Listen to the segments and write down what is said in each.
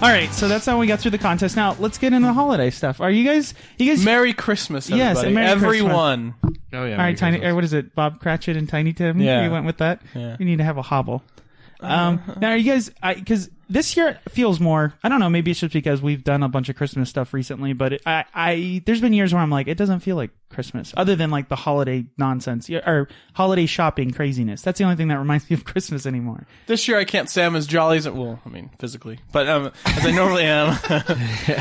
All right, so that's how we got through the contest. Now let's get into the holiday stuff. Are you guys? Merry Christmas, everybody. Yes, and Merry everyone. Christmas. Oh yeah. All right, Tiny. Or what is it? Bob Cratchit and Tiny Tim. Yeah. You went with that. Yeah. You need to have a hobble. Now, are you guys? Because this year feels more. I don't know. Maybe it's just because we've done a bunch of Christmas stuff recently. But there's been years where I'm like, it doesn't feel like Christmas, other than like the holiday nonsense or holiday shopping craziness. That's the only thing that reminds me of Christmas anymore. This year I can't say I'm as jolly as physically, but as I normally am. I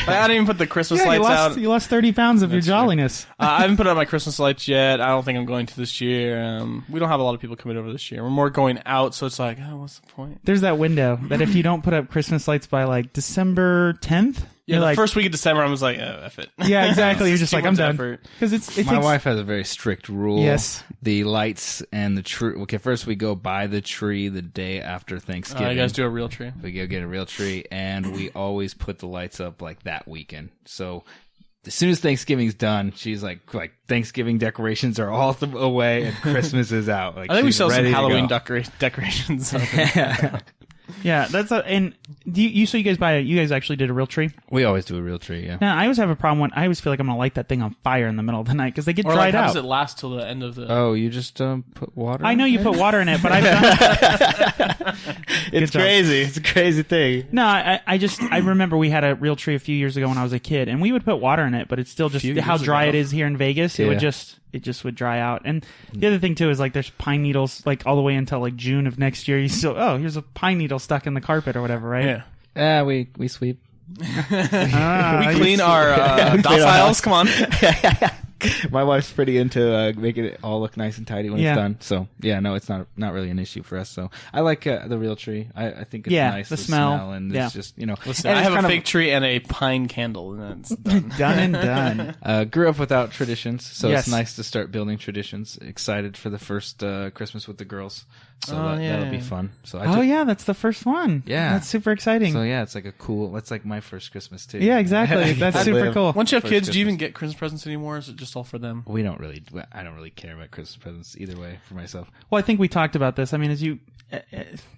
didn't even put the Christmas lights out. You lost 30 pounds of your jolliness. I haven't put out my Christmas lights yet. I don't think I'm going to this year. We don't have a lot of people coming over this year. We're more going out, so it's like, what's the point? There's that window that if you don't put up Christmas lights by like December 10th. Yeah, the first week of December, I was like, F it. Yeah, exactly. You're just like, I'm done. Because my wife has a very strict rule. Yes. The lights and the tree. Okay, first we go buy the tree the day after Thanksgiving. You guys do a real tree? We go get a real tree, and we always put the lights up like that weekend. So as soon as Thanksgiving's done, she's like Thanksgiving decorations are all away and Christmas is out. Like, I think we still have some Halloween go. decorations. Yeah, that's and you guys actually did a real tree? We always do a real tree, yeah. Now, I always have a problem when I always feel like I'm gonna light that thing on fire in the middle of the night because they get dried how out. does it last till the end of the? Oh, you just put water. I know you put water in it, but I've done. It's crazy. It's a crazy thing. No, I remember we had a real tree a few years ago when I was a kid, and we would put water in it, but it's still just how dry it is here in Vegas. Yeah. It just would dry out. And the other thing too is like there's pine needles like all the way until like June of next year. You still here's a pine needle stuck in the carpet or whatever, right? Yeah. Yeah, we sweep. We clean our dociles. Come on. My wife's pretty into making it all look nice and tidy when it's done. So yeah, no, it's not really an issue for us. So I like the real tree. I think it's nice. The smell and it's just Listen, I have a fake tree and a pine candle, and it's done. Done and done. Grew up without traditions, so Yes. it's nice to start building traditions. Excited for the first Christmas with the girls. So that'll be fun. So That's the first one. Yeah. That's super exciting. So yeah, it's like that's like my first Christmas too. Yeah, exactly. That's super cool. Once you have First kids, do you Christmas. even get Christmas presents anymore? Or is it just all for them? I don't really care about Christmas presents either way for myself. Well, I think we talked about this. I mean,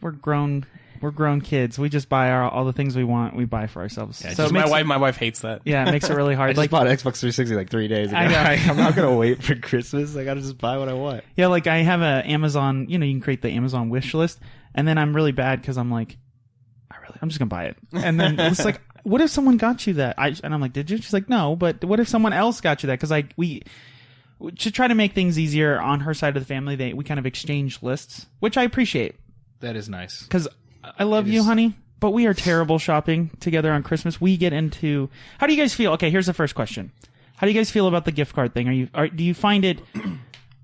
we're grown kids. We just buy all the things we want. We buy for ourselves. Yeah, so it my wife hates that. Yeah, it makes it really hard. I just bought Xbox 360 like 3 days ago. I know. I'm not gonna wait for Christmas. I gotta just buy what I want. Yeah, like I have a Amazon. You can create the Amazon wish list, and then I'm really bad because I'm like, I'm just gonna buy it. And then it's like, what if someone got you that? And I'm like, did you? She's like, no, but what if someone else got you that? Because we to try to make things easier on her side of the family, we kind of exchange lists, which I appreciate. That is nice. Because I love you, honey, but we are terrible shopping together on Christmas. We get into... How do you guys feel? Okay, here's the first question. How do you guys feel about the gift card thing? Do you find it...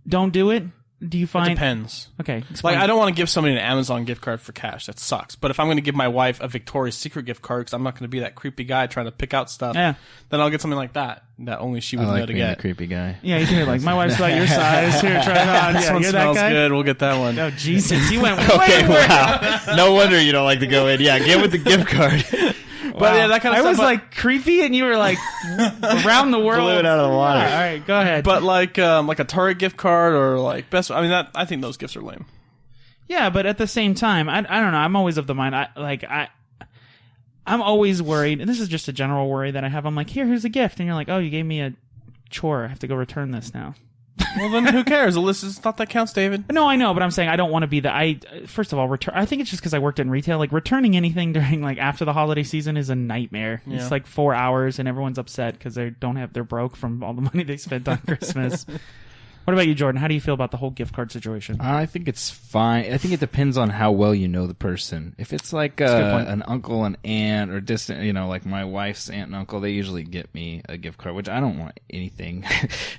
Don't do it? Do you find... It depends. Okay, explain. Like, I don't want to give somebody an Amazon gift card for cash. That sucks. But if I'm going to give my wife a Victoria's Secret gift card because I'm not going to be that creepy guy trying to pick out stuff, then I'll get something like that only she would know to get. The creepy guy. Yeah, you can be like, my wife's about your size. Here, try it on. This one you're smells that guy? good. We'll get that one. Oh, Jesus. You went Okay, wow. No wonder you don't like to go in. Yeah, get with the gift card. But yeah, that kind of stuff. I was like creepy, and you were like around the world. Blew it out of the water. Yeah, all right, go ahead. But like a Target gift card or like Best. I mean, I think those gifts are lame. Yeah, but at the same time, I don't know. I'm always of the mind. I'm always worried, and this is just a general worry that I have. I'm like, here's a gift, and you're like, oh, you gave me a chore. I have to go return this now. Well, then who cares? The list is not that counts, David. No, I know, but I'm saying I don't want to be first of all, I think it's just because I worked in retail. Like, returning anything during, like, after the holiday season is a nightmare. Yeah. It's like 4 hours, and everyone's upset because they're broke from all the money they spent on Christmas. What about you, Jordan? How do you feel about the whole gift card situation? I think it's fine. I think it depends on how well you know the person. If it's like an uncle and aunt or distant, like my wife's aunt and uncle, they usually get me a gift card, which I don't want anything.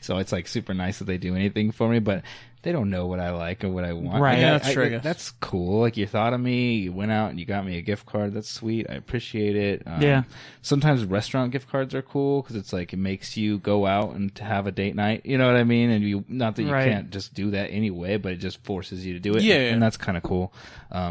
So it's like super nice that they do anything for me, but they don't know what I like or what I want. Right. Like, That's true. That's cool. Like, you thought of me, you went out and you got me a gift card. That's sweet. I appreciate it. Yeah. Sometimes restaurant gift cards are cool because it's like it makes you go out and to have a date night. You know what I mean? And not that you can't just do that anyway, but it just forces you to do it. Yeah. And that's kind of cool.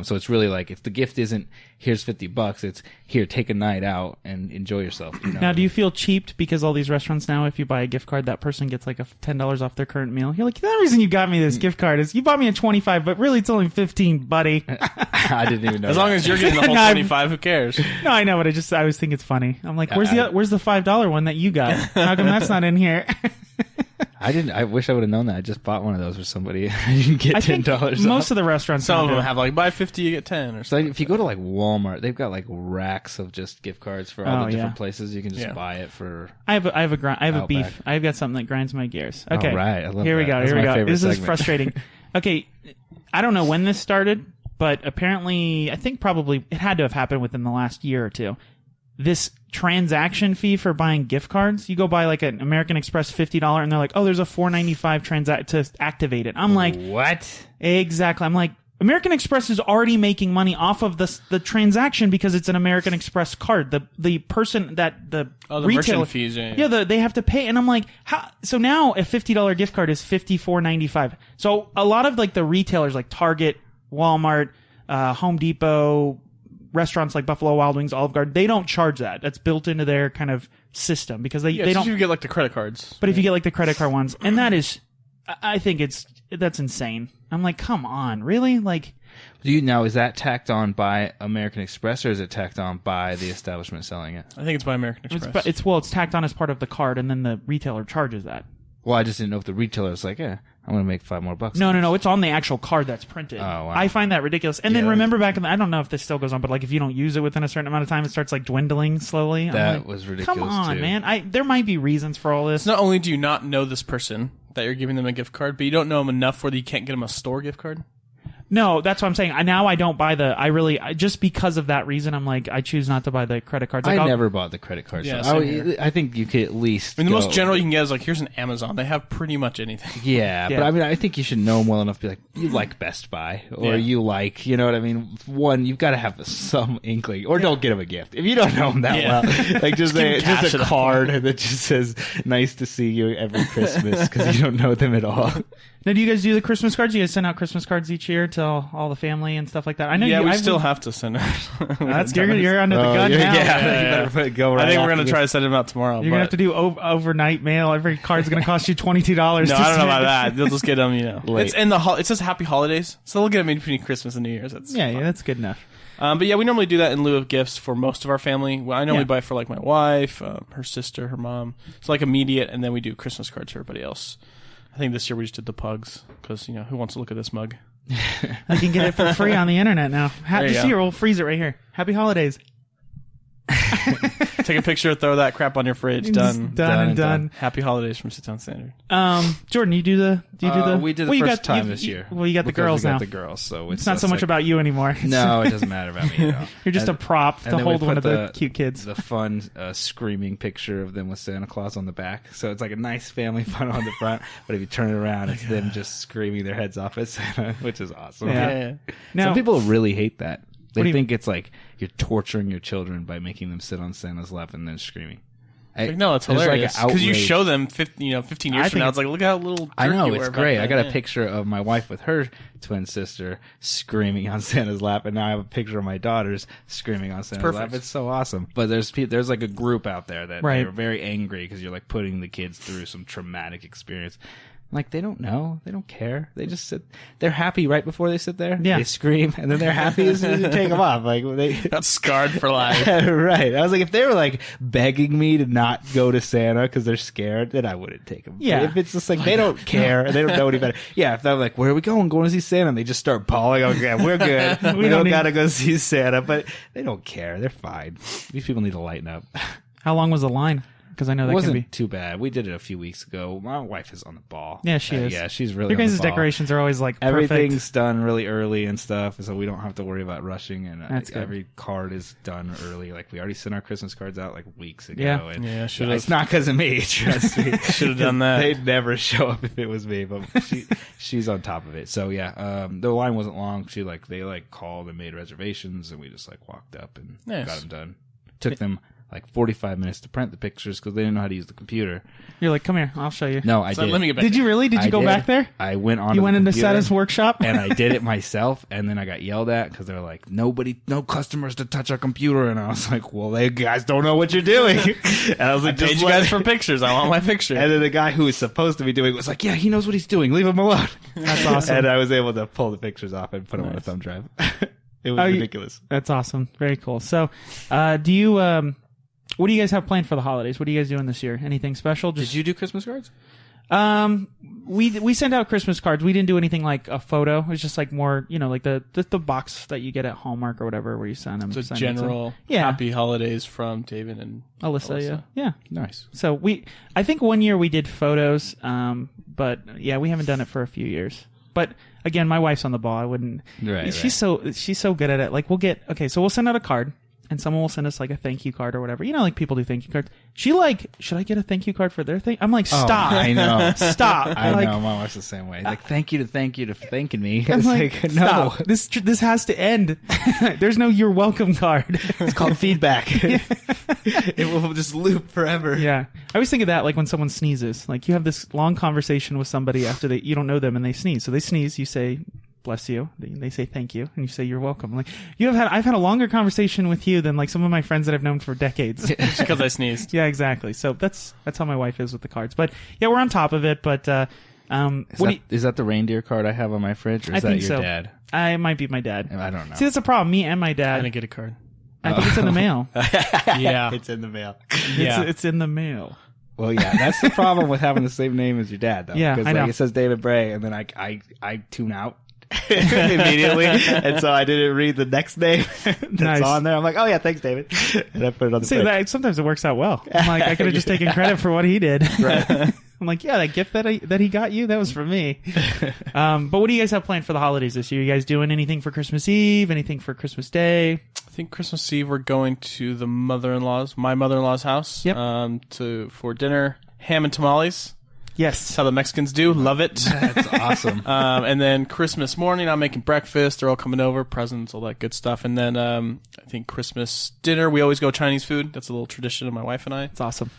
So it's really like if the gift isn't here's $50. It's here, take a night out and enjoy yourself. You know? Now, do you feel cheaped because all these restaurants now, if you buy a gift card, that person gets like a $10 off their current meal? You're like, the reason you got me this gift card is you bought me a 25, but really it's only 15, buddy. I didn't even know. As long as you're getting the whole 25, who cares? No, I know, but I always think it's funny. I'm like, where's the $5 one that you got? How come that's not in here? I wish I would have known that. I just bought one of those for somebody. I didn't get $10. Most of the restaurants, some of them have like buy 50, you get 10. Or so if you go to like Walmart, they've got like racks of just gift cards for all the different places. You can just buy it for. I have a beef. I've got something that grinds my gears. Okay, all right. I love here we go. That's here we go. This segment. Is frustrating. Okay, I don't know when this started, but apparently, I think probably it had to have happened within the last year or two. This transaction fee for buying gift cards, you go buy like an American Express $50 and they're like, oh, there's a $4.95 to activate it. I'm like, what? Exactly. I'm like, American Express is already making money off of the transaction because it's an American Express card. The person that the retailer merchant fees, they have to pay, and I'm like, how? So now a $50 gift card is $54.95. So a lot of like the retailers like Target, Walmart, Home Depot, restaurants like Buffalo Wild Wings, Olive Garden, they don't charge that. That's built into their kind of system because they don't. You get like the credit cards, but if you get like the credit card ones, and that is, I think that's insane. I'm like, come on, really? Like, is that tacked on by American Express or is it tacked on by the establishment selling it? I think it's by American Express. It's tacked on as part of the card, and then the retailer charges that. Well, I just didn't know if the retailer was like, I'm going to make $5 more. No. It's on the actual card that's printed. Oh, wow. I find that ridiculous. And then remember back I don't know if this still goes on, but like if you don't use it within a certain amount of time, it starts like dwindling slowly. That was ridiculous. Come on, too. man. There might be reasons for all this. Not only do you not know this person that you're giving them a gift card, but you don't know them enough where you can't get them a store gift card. No, that's what I'm saying. Now I don't buy just because of that reason, I'm like, I choose not to buy the credit cards. Like, I never bought the credit cards. Yeah, so I think you could at least. I mean, the most general you can get is like, here's an Amazon. They have pretty much anything. Yeah, but I mean, I think you should know them well enough to be like, you like Best Buy, or you like, you know what I mean? One, you've got to have some inkling, or don't get them a gift. If you don't know them that well, like just a card that just says, nice to see you every Christmas, because you don't know them at all. Now, do you guys do the Christmas cards? You guys send out Christmas cards each year to all the family and stuff like that? I know. Yeah, we still have to send out. You're under the gun now. Yeah. Go right. I think we're going to try to send them out tomorrow. You're going to have to do overnight mail. Every card's going to cost you $22. No, I don't know about that. They'll just get them, It's in it says Happy Holidays, so they'll get them in between Christmas and New Year's. That's fine. That's good enough. But yeah, we normally do that in lieu of gifts for most of our family. Well, I normally buy for like my wife, her sister, her mom. It's like immediate, and then we do Christmas cards for everybody else. I think this year we just did the pugs because who wants to look at this mug? I can get it for free on the internet now. Just here, we'll freeze it right here. Happy holidays. Take a picture, throw that crap on your fridge. Done. Happy holidays from Sit Down Standard. Jordan, you do the? We did the first time this year. Well, you got the girls now. The girls, so it's not so much about you anymore. No, it doesn't matter about me at all. You're just a prop to hold one of the cute kids. The fun screaming picture of them with Santa Claus on the back. So it's like a nice family photo on the front, but if you turn it around, it's them just screaming their heads off at Santa, which is awesome. Yeah. Some people really hate that. They think it's like you're torturing your children by making them sit on Santa's lap and then screaming. No, it's hilarious because you show them 15 years from now. It's like, look how little. I know, it's great. I got a picture of my wife with her twin sister screaming on Santa's lap, and now I have a picture of my daughters screaming on Santa's lap. It's so awesome. But there's like a group out there that they're very angry because you're like putting the kids through some traumatic experience. Like, they don't know. They don't care. They just sit. They're happy right before they sit there. Yeah. They scream, and then they're happy as soon as you take them off. Like, they got scarred for life. Right. I was like, if they were like begging me to not go to Santa because they're scared, then I wouldn't take them. Yeah. But if it's just like they don't care and they don't know any better. Yeah. If they're like, where are we going? Going to see Santa? And they just start bawling. Okay, we're good. we don't gotta go see Santa. But they don't care. They're fine. These people need to lighten up. How long was the line? Because I know that wasn't too bad. We did it a few weeks ago. My wife is on the ball. Yeah, she is. Yeah, she's really. Your guys' decorations are always like perfect. Everything's done really early and stuff, so we don't have to worry about rushing. And That's good. Every card is done early. Like, we already sent our Christmas cards out like weeks ago. Yeah, and should have. It's not because of me. Trust me. Should have done that. They'd never show up if it was me, but she's on top of it. So yeah, the line wasn't long. They called and made reservations, and we just walked up and got them done. Took them like 45 minutes to print the pictures because they didn't know how to use the computer. You're like, come here, I'll show you. No, I So did. let me get back. Did you really? Did you go back there? I went on. You the went into computer, Sata's workshop? and I did it myself. And then I got yelled at because they're like, no customers to touch our computer. And I was like, well, they guys don't know what you're doing. And I was I like, paid just you let- guys for pictures. I want my picture. And then the guy who was supposed to be doing it was like, yeah, he knows what he's doing. Leave him alone. That's awesome. And I was able to pull the pictures off and put them on a thumb drive. It was ridiculous. That's awesome. Very cool. So, do you, what do you guys have planned for the holidays? What are you guys doing this year? Anything special? Did you do Christmas cards? We sent out Christmas cards. We didn't do anything like a photo. It was just like more, like the box that you get at Hallmark or whatever, where you send them. It's a general happy holidays from David and Alyssa. Yeah. Nice. So I think one year we did photos. But yeah, we haven't done it for a few years. But again, my wife's on the ball. I wouldn't. Right. She's so good at it. Like so we'll send out a card. And someone will send us like a thank you card or whatever. Like people do thank you cards. She like, should I get a thank you card for their thing? I'm like, stop. I know. Stop. I like, know. My wife's the same way. Like, thank you for thanking me. I'm It's like, no. stop. This has to end. There's no you're welcome card. It's called feedback. It will just loop forever. Yeah. I always think of that like when someone sneezes. Like you have this long conversation with somebody after you don't know them and they sneeze. So they sneeze, you say, bless you. They say thank you, and you say you're welcome. Like I've had a longer conversation with you than like some of my friends that I've known for decades. just because I sneezed. Yeah, exactly. So that's how my wife is with the cards. But yeah, we're on top of it. But Is that the reindeer card I have on my fridge, or is I that think your so. dad? I might be my dad. I don't know. See, that's a problem. Me and my I dad. didn't get a card. I think it's in the mail. Yeah. It's in the mail. Yeah. It's in the mail. Well, yeah, that's the problem with having the same name as your dad, though. Yeah, because I know. it says David Bray, and then I tune out immediately, and so I didn't read the next name that's Nice. on there. I'm like, oh yeah, thanks, David, and I put it on the See, fridge. sometimes it works out well. I'm like, I could have just taken credit for what he did. Right. I'm like, yeah, that gift that he got you, that was for me. But what do you guys have planned for the holidays this year? You guys doing anything for Christmas Eve? Anything for Christmas Day? I think Christmas Eve we're going to my mother-in-law's house. Yep. For dinner, ham and tamales. Yes. That's how the Mexicans do. Love it. That's awesome. And then Christmas morning, I'm making breakfast. They're all coming over, presents, all that good stuff. And then I think Christmas dinner, we always go Chinese food. That's a little tradition of my wife and I. It's awesome.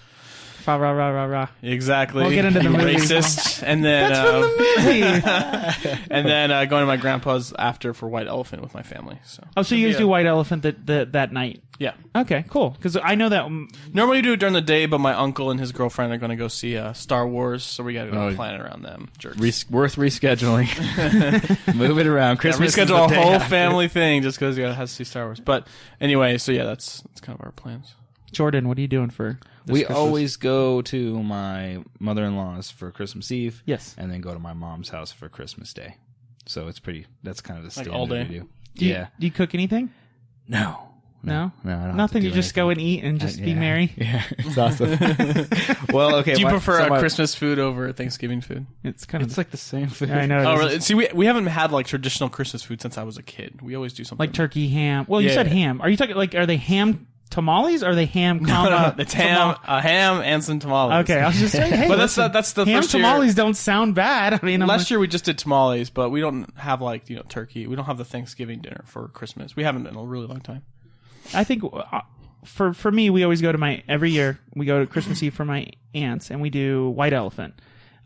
Rah, rah, rah, rah, rah. Exactly. We'll get into the You movie. Racist. And then, That's from the movie. and then going to my grandpa's after for White Elephant with my family. So you guys do White Elephant that night? Yeah. Okay, cool. Because I know that. Normally we do it during the day, but my uncle and his girlfriend are going to go see Star Wars, so we got to go plan it around them. Jerks. Worth rescheduling. Move it around. Christmas. Reschedule a is the day whole after. family thing just because you has to see Star Wars. But anyway, so yeah, that's kind of our plans. Jordan, what are you doing for this We Christmas? always go to my mother-in-law's for Christmas Eve. Yes. And then go to my mom's house for Christmas Day. So that's kind of the standard all day? we do. Do you cook anything? No. No? I don't have to Nothing. do You just anything. go and eat and just be Yeah. merry? Yeah, it's awesome. Well, okay. Do you my- prefer so my- Christmas food over Thanksgiving food? It's kind of It's like the same food. I know. Oh, it is. really? See, we haven't had like traditional Christmas food since I was a kid. We always do something Like turkey, ham. Well, you Yeah. said ham. Are you talking like, are they ham tamales or are they ham, comma? It's ham, a ham and some tamales. Okay, I was just saying, hey, But listen, that's the ham first year. tamales don't sound bad. I mean, Last year we just did tamales, but we don't have like turkey. We don't have the Thanksgiving dinner for Christmas. We haven't in a really long time. I think for me, we always go to every year we go to Christmas Eve for my aunts, and we do White Elephant.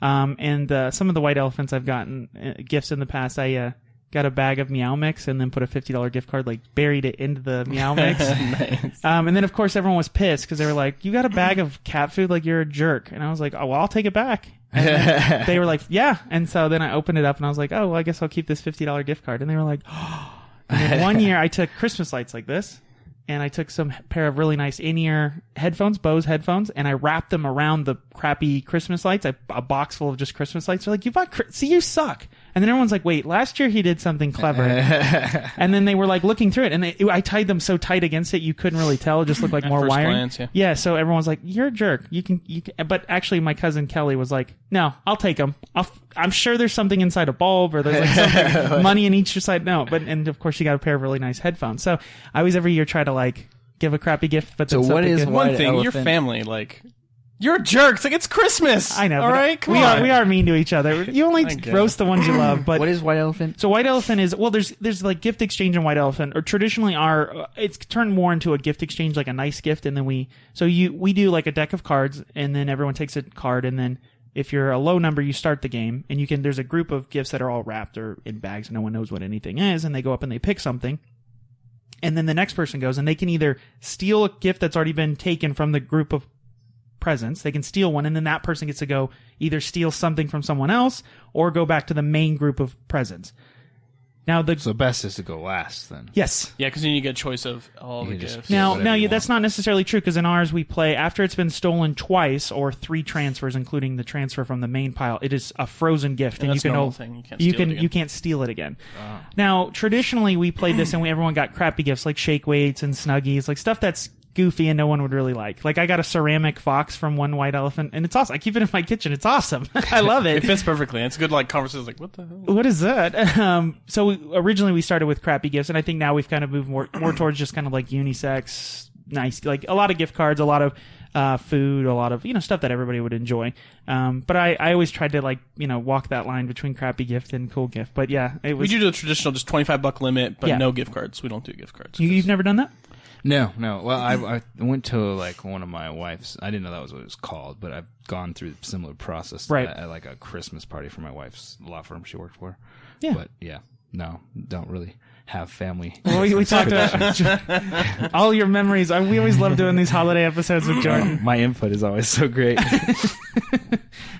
And some of the White Elephants I've gotten gifts in the past. I got a bag of Meow Mix and then put a $50 gift card, like buried it into the Meow Mix. Nice. And then of course everyone was pissed because they were like, "You got a bag of cat food? Like you're a jerk." And I was like, "Oh well, I'll take it back." And then they were like, "Yeah." And so then I opened it up and I was like, "Oh well, I guess I'll keep this $50 gift card." And they were like, "Oh." And then one year I took Christmas lights like this. And I took some pair of really nice in-ear headphones, Bose headphones, and I wrapped them around the crappy Christmas lights. A box full of just Christmas lights. They're like, "You bought? See, you suck." And then everyone's like, "Wait, last year he did something clever." And then they were like looking through it, and I tied them so tight against it you couldn't really tell. It just looked like more first wiring. glance, yeah. Yeah. So everyone's like, "You're a jerk. You can." But actually, my cousin Kelly was like, "No, I'll take them. I'm sure there's something inside a bulb, or there's like something money in each side." No, and of course she got a pair of really nice headphones. So I always every year try to like give a crappy gift, but So then what something is good. White One thing, your Elephant. family, like, You're a jerk. It's like, it's Christmas. I know. All but right, come on. We are mean to each other. You only roast the ones you love. But What is White Elephant? so White Elephant is, well, there's like gift exchange in White Elephant, or traditionally it's turned more into a gift exchange, like a nice gift, and then we do like a deck of cards, and then everyone takes a card, and then if you're a low number, you start the game, and there's a group of gifts that are all wrapped or in bags, and no one knows what anything is, and they go up and they pick something. And then the next person goes, and they can either steal a gift that's already been taken from the group of presents. They can steal one, and then that person gets to go either steal something from someone else or go back to the main group of presents. Now, So best is to go last, then. Yes. Yeah, because then you get a choice of all the You just- gifts. Now, whatever you that's not necessarily true, because in ours we play after it's been stolen twice or 3 transfers, including the transfer from the main pile. It is a frozen gift, and that's you a can normal thing. You can't steal it again. you can't steal it again. Now, traditionally we played this, and everyone got crappy gifts like shake weights and Snuggies, like stuff that's goofy and no one would really like. Like I got a ceramic fox from one White Elephant, and it's awesome. I keep it in my kitchen. It's awesome. I love It it. fits perfectly. It's good, like, conversations like, what the hell? What is that? Originally we started with crappy gifts, and I think now we've kind of moved more towards just kind of like unisex, nice, like a lot of gift cards, a lot of food, a lot of stuff that everybody would enjoy. But I always tried to walk that line between crappy gift and cool gift. But yeah, it was. We do the traditional just $25 limit, but Yeah. no gift cards. We don't do gift cards. You've never done that? No. Well, I went to like one of my wife's. I didn't know that was what it was called, but I've gone through a similar process to Right. that at like a Christmas party for my wife's law firm she worked for. Yeah. But yeah, no, don't really have family. Well, we talked about all your memories. We always love doing these holiday episodes with Jordan. My input is always so great.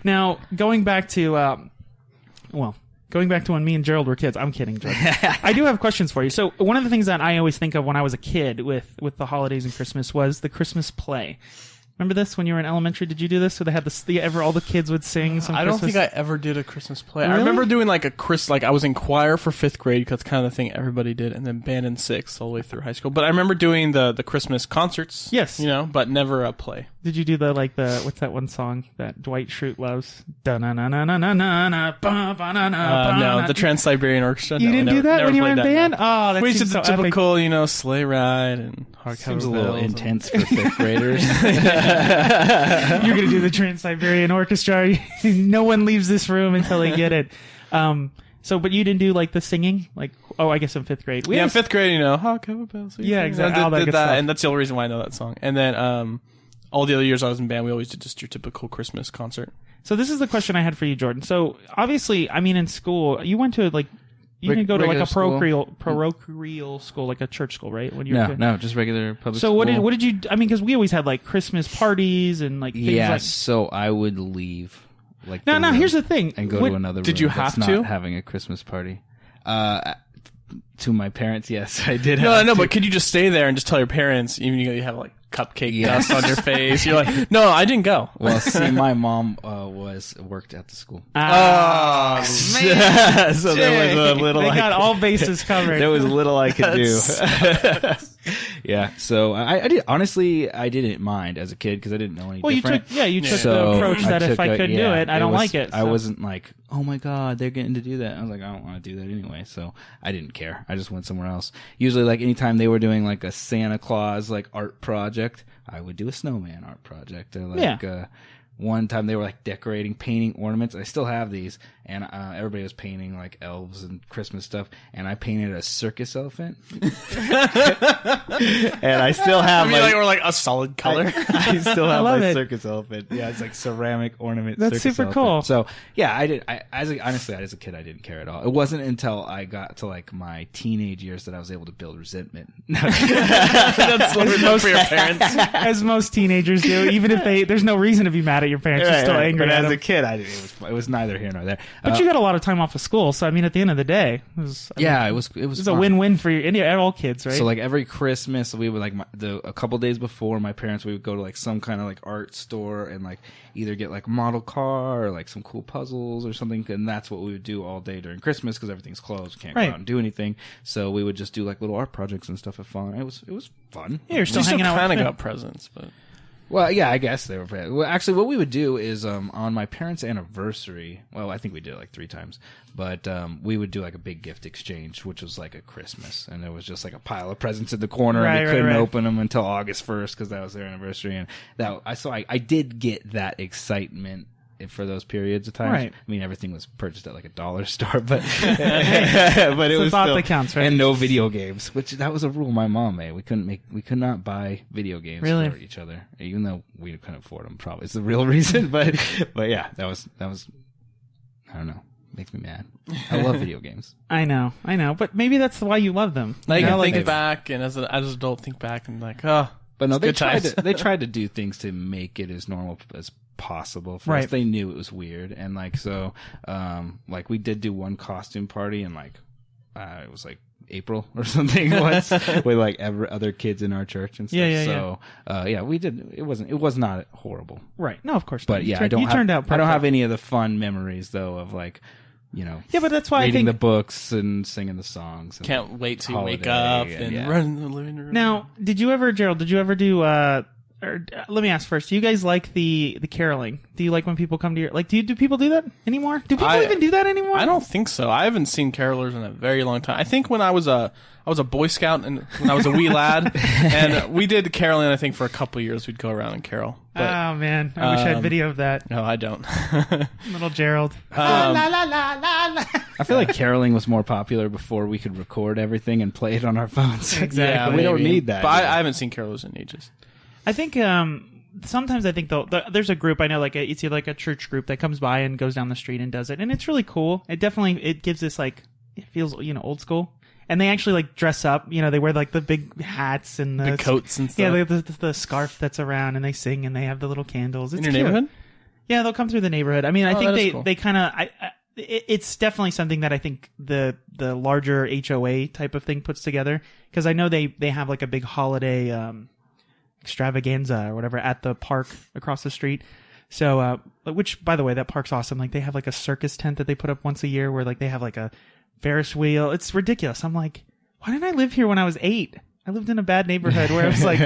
Now, going back to when me and Gerald were kids. I'm kidding, Jordan. I do have questions for you. So one of the things that I always think of when I was a kid with the holidays and Christmas was the Christmas play. Remember this when you were in elementary? Did you do this? So they had all the kids would sing some I don't Christmas... think I ever did a Christmas play. Really? I remember doing like I was in choir for 5th grade because that's kind of the thing everybody did, and then band in 6th all the way through high school. But I remember doing the Christmas concerts. Yes. But never a play. Did you do what's that one song that Dwight Schrute loves? Da-na-na-na-na-na-na, ba-ba-na-na, No, the Trans-Siberian Orchestra. You No, didn't never- do that never when you were in played that, band? no. Oh, that We seems used so to the epic. typical, sleigh ride and Hark Seems a Heaven little Bells. intense for 5th graders. You're going to do the Trans-Siberian Orchestra. No one leaves this room until they get it. But you didn't do like the singing? I guess in 5th grade. Yeah, in 5th grade, Hark Heaven Bells. Yeah, exactly. All that Did good that, stuff. and that's the only reason why I know that song. And then all the other years I was in band, we always did just your typical Christmas concert. So this is the question I had for you, Jordan. So obviously, in school, you went to you can go to like a parochial school, like a church school, right? When you were a kid? No, just regular public So school. what did you? Because we always had like Christmas parties and like things Yeah, like. so I would leave. Like No, the room here's the thing. and go What- to another. did room you that's have to? not having a Christmas party? To my parents, yes, I did. No, have no, to. but could you just stay there and just tell your parents, even you have like cupcake dust on your face? You're like, no, I didn't go. Well, see, my mom worked at the school. Oh, So there was a little. They I got could- all bases covered. There was little I could do. Yeah, so I did. Honestly, I didn't mind as a kid because I didn't know any Well, different. you took the So approach that if took I a- couldn't do yeah, it, I don't like it. I so. wasn't like, oh my god, they're getting to do that. I was like, I don't want to do that anyway. So I didn't care. I just went somewhere else. Usually, like anytime they were doing like a Santa Claus like art project, I would do a snowman art project. Or like one time they were like decorating, painting ornaments. I still have these, and everybody was painting like elves and Christmas stuff, and I painted a circus elephant. And I still have or like a solid color. I still have love my it. circus elephant. Yeah, it's like ceramic ornament. That's circus super elephant. cool. So yeah, I did. Honestly, as a kid, I didn't care at all. It wasn't until I got to like my teenage years that I was able to build resentment. That's most for your parents. As most teenagers do, even if there's no reason to be mad at your parents, you're still angry But at as them. a kid, it was neither here nor there. But you got a lot of time off of school, so at the end of the day, it was it was a fun. win-win for all kids, right? So like every Christmas, we would like a couple days before my parents, we would go to like some kind of like art store and like either get like a model car or like some cool puzzles or something. And that's what we would do all day during Christmas because everything's closed, we can't go Right. out and do anything. So we would just do like little art projects and stuff. At fun. It was fun. Yeah, you're still You still hanging out. kind of with got presents, but Well, yeah, I guess they were. Well, actually, what we would do is on my parents' anniversary. Well, I think we did it like 3 times, but we would do like a big gift exchange, which was like a Christmas, and there was just like a pile of presents in the corner, and we couldn't open them until August 1st because that was their anniversary, and I did get that excitement for those periods of time. Right. I mean, everything was purchased at like a dollar store, but but it was thought still, that counts, right? And no video games, which that was a rule my mom made. We could not buy video games for each other, even though we couldn't afford them. Probably it's the real reason, but yeah, that was I don't know. Makes me mad. I love video games. I know, but maybe that's why you love them. Like, I think back, and as an adult, think back and like, oh. But no, they tried to do things to make it as normal as possible for us. They knew it was weird, and like so, like we did do one costume party, and like it was like April or something once with like other kids in our church and stuff. Yeah, we did. It was not horrible, right? No, of course not. But yeah, I don't have any of the fun memories though of like. Yeah, but that's why reading I think the books and singing the songs. And can't wait to wake up and run in the living room. Now, Gerald, did you ever do, or let me ask first, do you guys like the caroling? Do you like when people come to your, like, do people do that anymore? Do people even do that anymore? I don't think so. I haven't seen carolers in a very long time. I think when I was a Boy Scout and when I was a wee lad, and we did caroling, I think for a couple of years we'd go around and carol. But, oh man, I wish I had video of that. No, I don't. Little Gerald. I feel like caroling was more popular before we could record everything and play it on our phones. Exactly. Yeah, we don't need that. But I haven't seen carolers in ages. I think sometimes I think there's a group I know, like it's like a church group that comes by and goes down the street and does it, and it's really cool. It gives this like, it feels old school. And they actually like dress up, they wear like the big hats and the coats and stuff. Yeah, the scarf that's around, and they sing and they have the little candles. It's in your cute. neighborhood? Yeah, they'll come through the neighborhood. I mean, I think cool. they kind of it's definitely something that I think the larger HOA type of thing puts together, because I know they have like a big holiday extravaganza or whatever at the park across the street. So, which by the way, that park's awesome. Like they have like a circus tent that they put up once a year where like they have like a Ferris wheel. It's ridiculous. I'm like, why didn't I live here when I was 8? I lived in a bad neighborhood where it was like,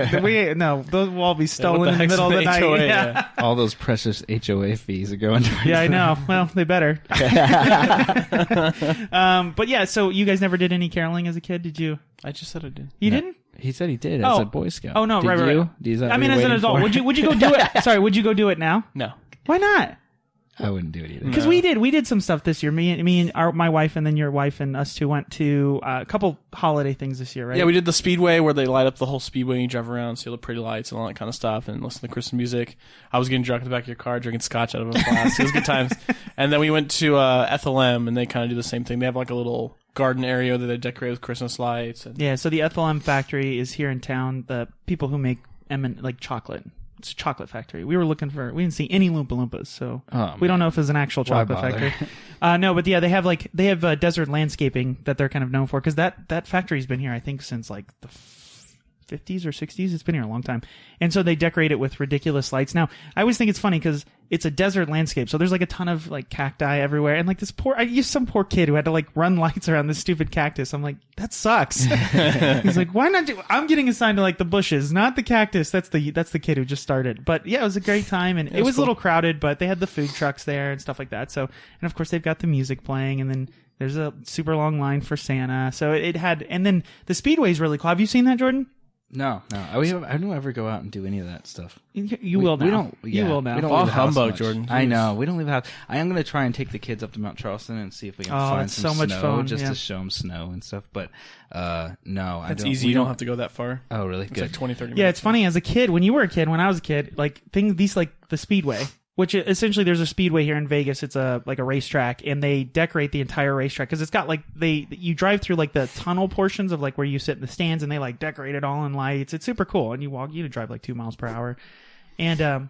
those will all be stolen in the middle of the night. HOA, yeah. All those precious HOA fees are going to. Yeah, I know. Well, they better. But yeah, so you guys never did any caroling as a kid, did you? I just said I did. You didn't? He said he did as a Boy Scout. Oh no, did right. I mean, as an adult, would you go do it? Sorry, would you go do it now? No. Why not? I wouldn't do it either. Because we did some stuff this year. Me and my wife, and then your wife and us two went to a couple holiday things this year, right? Yeah, we did the Speedway where they light up the whole Speedway and you drive around, see all the pretty lights and all that kind of stuff, and listen to Christmas music. I was getting drunk in the back of your car, drinking scotch out of a glass. It was good times. And then we went to Ethel M, and they kind of do the same thing. They have like a little garden area that they decorate with Christmas lights. Yeah, so the Ethel M factory is here in town. The people who make like chocolate. It's a chocolate factory. We didn't see any Loompa Loompas, so we don't know if it's an actual chocolate factory. No, but yeah, they have desert landscaping that they're kind of known for, because that factory's been here, I think, since like the 50s or 60s. It's been here a long time. And so they decorate it with ridiculous lights. Now, I always think it's funny because it's a desert landscape, so there's like a ton of like cacti everywhere, and like I used some poor kid who had to like run lights around this stupid cactus. I'm like, that sucks. He's like, why not I'm getting assigned to like the bushes, not the cactus. That's the kid who just started. But yeah, it was a great time, and it was cool. A little crowded, but they had the food trucks there and stuff like that. So, and of course they've got the music playing, and then there's a super long line for Santa. So it had, and then the Speedway is really cool. Have you seen that, Jordan? No. I don't ever go out and do any of that stuff. You will now. We don't. Yeah, you will now. We don't all leave the house humbug, much. Jordan. I know. We don't leave the house. I am going to try and take the kids up to Mount Charleston and see if we can find some so much snow, fun, just to show them snow and stuff. But no, it's easy. You don't have to go that far. Oh, really? It's Good. like 20, 30 minutes. Yeah, it's funny. As a kid, when you were a kid, when I was a kid, like these like the Speedway, which essentially there's a Speedway here in Vegas. It's like a racetrack, and they decorate the entire racetrack because it's got like you drive through like the tunnel portions of like where you sit in the stands, and they like decorate it all in lights. It's super cool, and you drive like 2 miles per hour. And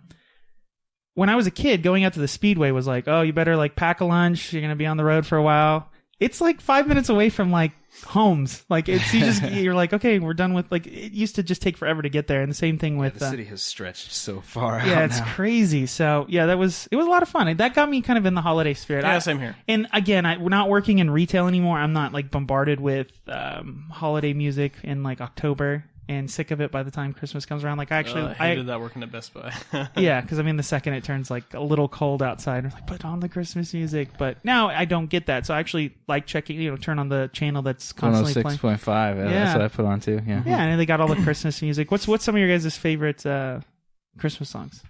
when I was a kid, going out to the Speedway was like, oh, you better like pack a lunch. You're gonna be on the road for a while. It's like 5 minutes away from like homes. Like you're like, okay, we're done with, like, it used to just take forever to get there. And the same thing with the city has stretched so far out. Yeah, it's crazy. So yeah, it was a lot of fun. That got me kind of in the holiday spirit. Yeah, same here. And again, we're not working in retail anymore. I'm not like bombarded with holiday music in like October. and sick of it by the time Christmas comes around. Like I hated that working at Best Buy. yeah, because I mean the second it turns like a little cold outside, I'm like, put on the Christmas music. But now I don't get that, so I actually like checking, turn on the channel that's constantly playing. 106.5. Yeah, that's what I put on too. Yeah. Yeah, and they got all the Christmas music. What's some of your guys' favorite Christmas songs?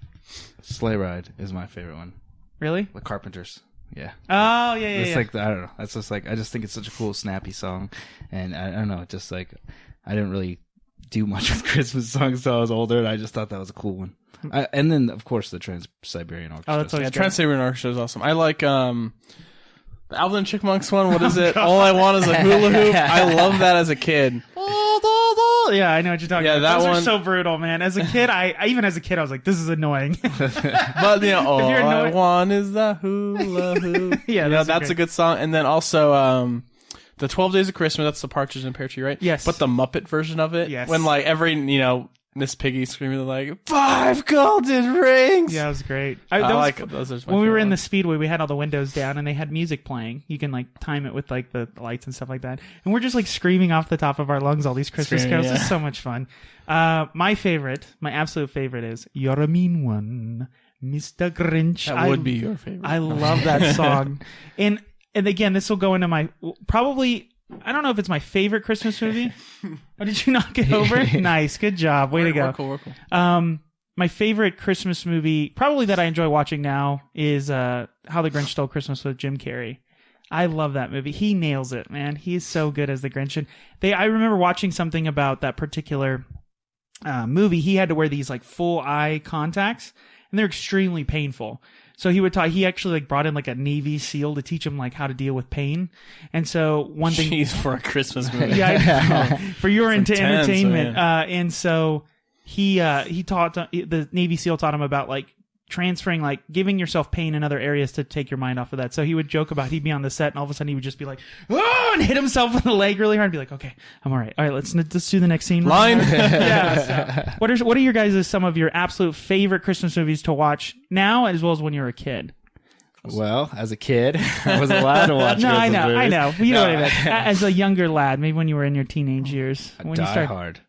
Sleigh Ride is my favorite one. Really? The Carpenters. Yeah. Oh, yeah. It's like, I don't know. That's just like, I just think it's such a cool, snappy song. And I don't know, just like, I didn't really do much with Christmas songs until I was older, and I just thought that was a cool one. And then, of course, the Trans-Siberian Orchestra. Oh, that's always good. Trans-Siberian Orchestra is awesome. I like the Alvin and Chipmunks one. What is it? All I Want Is a Hula Hoop. I love that as a kid. Yeah, I know what you're talking about. That Those one are so brutal, man. As a kid, even as a kid, I was like, this is annoying. But all I want is the hula hoop. Yeah, that's a good song. And then also the 12 Days of Christmas. That's the Partridge in Pear Tree, right? Yes. But the Muppet version of it. Yes. When like every Miss Piggy screaming like 5 golden rings. Yeah, it was great. Those when we were in the Speedway, we had all the windows down and they had music playing. You can like time it with like the lights and stuff like that. And we're just like screaming off the top of our lungs all these Christmas carols. It's so much fun. My absolute favorite is You're a Mean One, Mr. Grinch. That would be your favorite. I love that song. And again, this will go into my probably. I don't know if it's my favorite Christmas movie. Oh, did you knock it over? Nice. Good job. Way to go. We're cool. My favorite Christmas movie, probably that I enjoy watching now, is How the Grinch Stole Christmas with Jim Carrey. I love that movie. He nails it, man. He is so good as the Grinch. And I remember watching something about that particular movie. He had to wear these like full eye contacts, and they're extremely painful. So he actually like brought in like a Navy SEAL to teach him like how to deal with pain. And so one thing. Jeez, for a Christmas movie. Yeah, for your intense, entertainment. And so he taught, the Navy SEAL taught him about like transferring, like giving yourself pain in other areas to take your mind off of that. So he would joke about, he'd be on the set and all of a sudden he would just be like, oh, and hit himself in the leg really hard and be like, okay, I'm all right. All right, let's do the next scene. Line. Yeah. So, what are your guys' some of your absolute favorite Christmas movies to watch now as well as when you were a kid? Well, as a kid, I was allowed to watch. No, Christmas movies. I know. You know what I meant. As a younger lad, maybe when you were in your teenage years, when Die you started. Hard.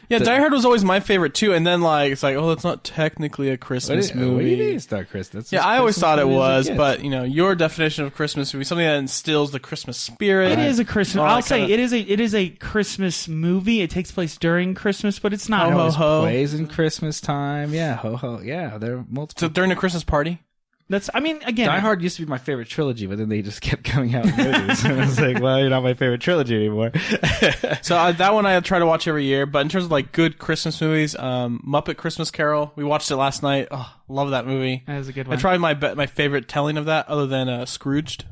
Yeah, Die Hard was always my favorite too, and then like it's like, oh, it's not technically a Christmas movie. What do you mean it's not Christmas? Yeah, I always thought it was, but your definition of Christmas movie, something that instills the Christmas spirit. It is a Christmas. I'll say it is a Christmas movie. It takes place during Christmas, but it's not. It plays in Christmas time. Yeah, ho ho. Yeah, there are multiple. So during a Christmas party. Again, Die Hard used to be my favorite trilogy, but then they just kept coming out with movies. And I was like, well, you're not my favorite trilogy anymore. So that one I try to watch every year. But in terms of like good Christmas movies, Muppet Christmas Carol, we watched it last night. Oh, love that movie. That was a good one. It's probably my favorite telling of that, other than Scrooged.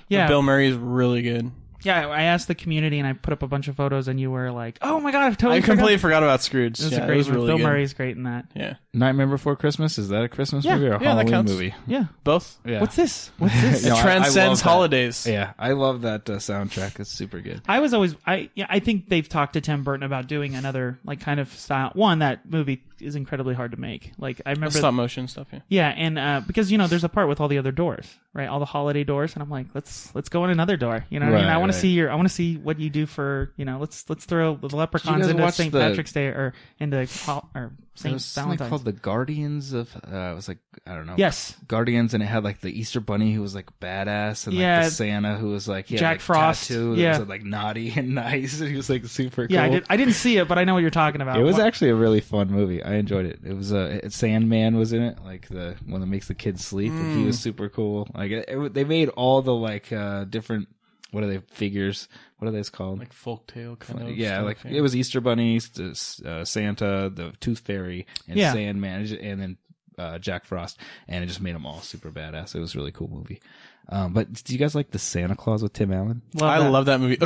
Yeah, Bill Murray is really good. Yeah, I asked the community and I put up a bunch of photos, and you were like, "Oh my god, I completely forgot about Scrooge." It was a great movie. Bill Murray's great in that. Yeah. Nightmare Before Christmas, is that a Christmas movie or a Halloween that counts. movie? Yeah, both. Yeah. What's this? It No, transcends holidays. Yeah, I love that soundtrack. It's super good. I think they've talked to Tim Burton about doing another like kind of style. One, that movie is incredibly hard to make. Like I remember stop motion stuff. Yeah. Yeah, and because there's a part with all the other doors, right? All the holiday doors, and I'm like, let's go in another door. You know what I mean? I want to see what you do for let's throw the leprechauns into St. Patrick's Day or into St. Valentine's. Called the Guardians of it was like, I don't know. Yes. Guardians, and it had like the Easter Bunny who was like badass, and like the Santa who was like Jack Frost, tattoo that was like naughty and nice, and he was like super cool. Yeah, I didn't see it, but I know what you're talking about. It was actually a really fun movie. I enjoyed it. It was Sandman was in it, like the one that makes the kids sleep, and he was super cool. Like they made all the like different, what are they, figures? What are those called? Like folktale kind of. Yeah, stuff, like it was Easter Bunny, Santa, the Tooth Fairy, and Sandman, and then Jack Frost, and it just made them all super badass. It was a really cool movie. But do you guys like the Santa Claus with Tim Allen? I love that movie.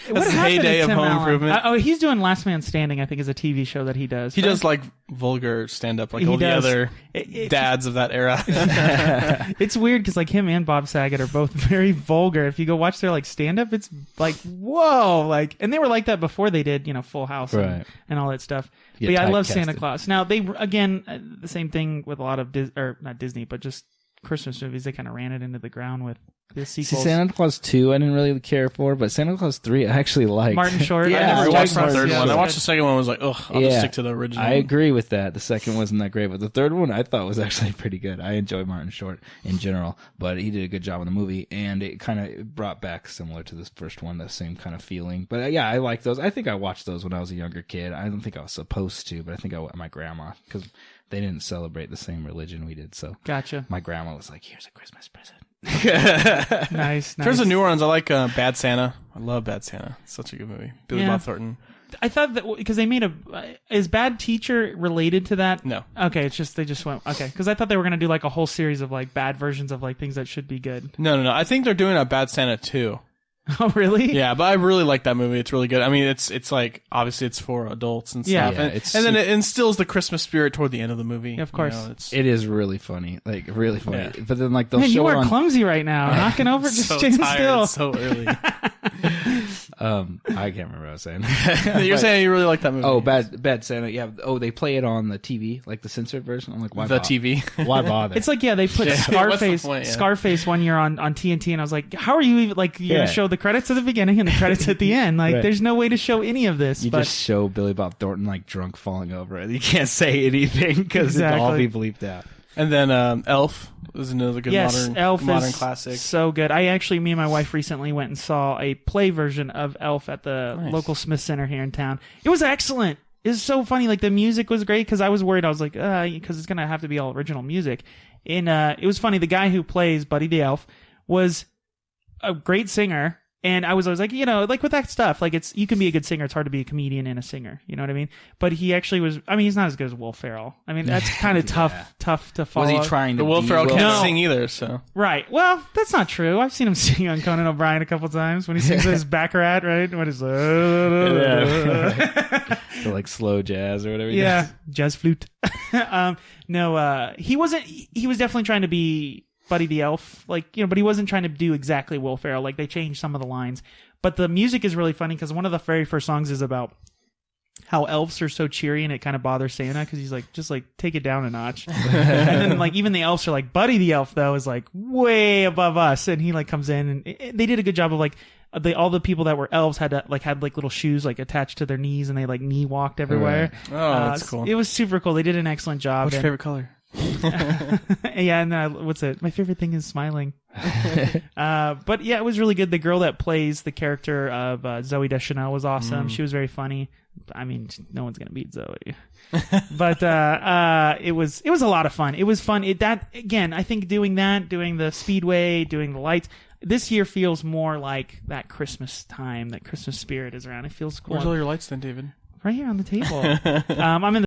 That's the heyday of Home Improvement. He's doing Last Man Standing, I think, is a TV show that he does. He does like vulgar stand-up, like all the other dads of that era. It's weird because like him and Bob Saget are both very vulgar. If you go watch their like stand-up, it's like, whoa, like, and they were like that before they did, Full House and all that stuff. But yeah, I love Santa Claus. Now they the same thing with a lot of not Disney, but just Christmas movies. They kind of ran it into the ground with the See, sequels. Santa Claus 2 I didn't really care for, but Santa Claus 3 I actually liked. Martin Short. Yeah, I never I watched like the third Martin one. I Short. watched the second one. Was like, ugh, I'll just stick to the original. I agree with that. The second wasn't that great, but the third one I thought was actually pretty good. I enjoy Martin Short in general, but he did a good job in the movie, and it kind of brought back similar to this first one, the same kind of feeling. But yeah, I like those. I think I watched those when I was a younger kid. I don't think I was supposed to, but I think I went with my grandma because they didn't celebrate the same religion we did. So Gotcha. my grandma was like, "Here's a Christmas present." Nice. In terms of new ones, I like Bad Santa. I love Bad Santa. It's such a good movie. Billy Bob Thornton. I thought that because they made is Bad Teacher related to that? No. Okay, it's just they just went okay because I thought they were gonna do like a whole series of like bad versions of like things that should be good. No. I think they're doing a Bad Santa too. Oh really? Yeah, but I really like that movie. It's really good. I mean, it's like obviously it's for adults and stuff, Yeah, and then it instills the Christmas spirit toward the end of the movie. Yeah, of course. You know, It is really funny, like really funny. Yeah. But then like they'll Man, show you it are on. clumsy right now. Knocking over, just so stand tired. still. It's so early. I can't remember what I was saying. You're saying you really like that movie? Oh, Bad Santa. Yeah. Oh, they play it on the TV, like the censored version. I'm like, why the bother? TV. Why bother? It's like they put Scarface point, yeah. Scarface one year on TNT, and I was like, how are you even like you're Yeah. gonna show the credits at the beginning and the credits at the end? Like, Right. there's no way to show any of this. you but just show Billy Bob Thornton like drunk falling over, and you can't say anything because it'll all Exactly. be bleeped out. And then Elf is another good yes, Elf modern is classic. so good. Me and my wife recently went and saw a play version of Elf at the Nice. local Smith Center here in town. It was excellent. It was so funny. Like the music was great because I was worried. I was like, because it's gonna have to be all original music. And it was funny. The guy who plays Buddy the Elf was a great singer. And I was always like, like with that stuff, like you can be a good singer. It's hard to be a comedian and a singer. You know what I mean? But he actually was. I mean, he's not as good as Will Ferrell. I mean, that's kind of tough to follow. Was he trying to? The Will be Ferrell can't No. sing either, so Right. Well, that's not true. I've seen him sing on Conan O'Brien a couple times when he sings his Baccarat, right? What is The like slow jazz or whatever. he Yeah, does. jazz flute. No, he wasn't. He was definitely trying to be Buddy the Elf, but he wasn't trying to do exactly Will Ferrell. Like they changed some of the lines, but the music is really funny because one of the very first songs is about how elves are so cheery and it kind of bothers Santa because he's like, just like take it down a notch. And then like even the elves are like, Buddy the Elf though is like way above us, and he like comes in and they did a good job of like. All the people that were elves had little shoes like attached to their knees and they like knee walked everywhere. Right. oh, that's cool. It was super cool. They did an excellent job. What's your And- favorite color? yeah, and what's it? My favorite thing is smiling. But yeah, it was really good. The girl that plays the character of Zoe Deschanel was awesome. She was very funny. I mean, no one's gonna beat Zoe. But it was a lot of fun. It was fun. I think doing the Speedway, doing the lights. This year feels more like that Christmas time, that Christmas spirit is around. It feels cool. Where's all your lights then, David? Right here on the table. I'm in the